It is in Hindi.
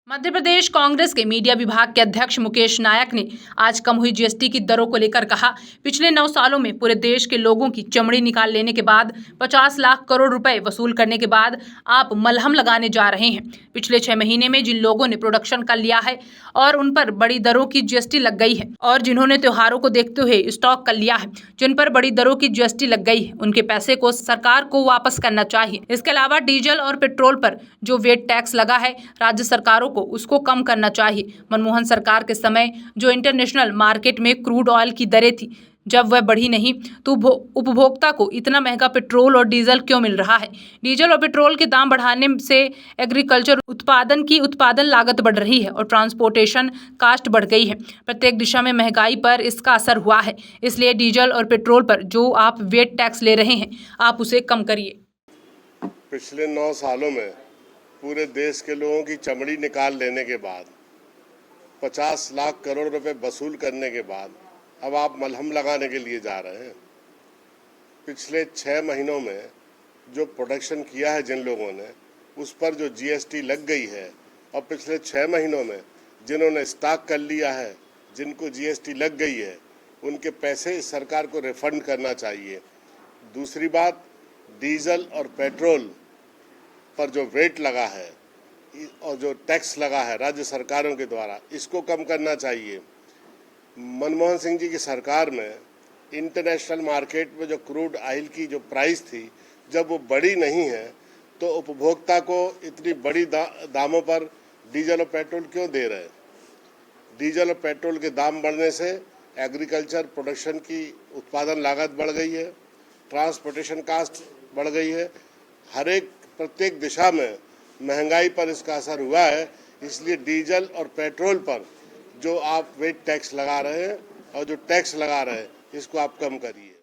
मध्य प्रदेश कांग्रेस के मीडिया विभाग के अध्यक्ष मुकेश नायक ने आज कम हुई जीएसटी की दरों को लेकर कहा, पिछले 9 सालों में पूरे देश के लोगों की चमड़ी निकाल लेने के बाद 50 लाख करोड़ रुपए वसूल करने के बाद आप मलहम लगाने जा रहे हैं। पिछले 6 महीने में जिन लोगों ने प्रोडक्शन कर लिया है और उन पर बड़ी दरों की जीएसटी लग गई है और जिन्होंने त्योहारों को देखते हुए स्टॉक कर लिया है, जिन पर बड़ी दरों की जीएसटी लग गई है, उनके पैसे को सरकार को वापस करना चाहिए। इसके अलावा डीजल और पेट्रोल पर जो वेट टैक्स लगा है, राज्य सरकारों को उसको कम करना चाहिए। मनमोहन सरकार के समय जो इंटरनेशनल मार्केट में क्रूड ऑयल की दरें थी, जब वह बढ़ी नहीं तो उपभोक्ता को इतना महंगा पेट्रोल और डीजल क्यों मिल रहा है। डीजल और पेट्रोल के दाम बढ़ाने से एग्रीकल्चर उत्पादन लागत बढ़ रही है और ट्रांसपोर्टेशन कास्ट बढ़ गई है। प्रत्येक दिशा में महंगाई पर इसका असर हुआ है। इसलिए डीजल और पेट्रोल पर जो आप वेट टैक्स ले रहे हैं, आप उसे कम करिए। पिछले 9 सालों में पूरे देश के लोगों की चमड़ी निकाल लेने के बाद 50 लाख करोड़ रुपए वसूल करने के बाद अब आप मलहम लगाने के लिए जा रहे हैं। पिछले 6 महीनों में जो प्रोडक्शन किया है जिन लोगों ने, उस पर जो जीएसटी लग गई है और पिछले 6 महीनों में जिन्होंने स्टॉक कर लिया है, जिनको जीएसटी लग गई है, उनके पैसे सरकार को रिफंड करना चाहिए। दूसरी बात, डीजल और पेट्रोल पर जो वेट लगा है और जो टैक्स लगा है राज्य सरकारों के द्वारा, इसको कम करना चाहिए। मनमोहन सिंह जी की सरकार में इंटरनेशनल मार्केट में जो क्रूड ऑयल की जो प्राइस थी, जब वो बढ़ी नहीं है तो उपभोक्ता को इतनी बड़ी दामों पर डीजल और पेट्रोल क्यों दे रहे हैं। डीजल और पेट्रोल के दाम बढ़ने से एग्रीकल्चर प्रोडक्शन की उत्पादन लागत बढ़ गई है, ट्रांसपोर्टेशन कास्ट बढ़ गई है। प्रत्येक दिशा में महंगाई पर इसका असर हुआ है। इसलिए डीजल और पेट्रोल पर जो आप वेट टैक्स लगा रहे हैं और जो टैक्स लगा रहे हैं, इसको आप कम करिए।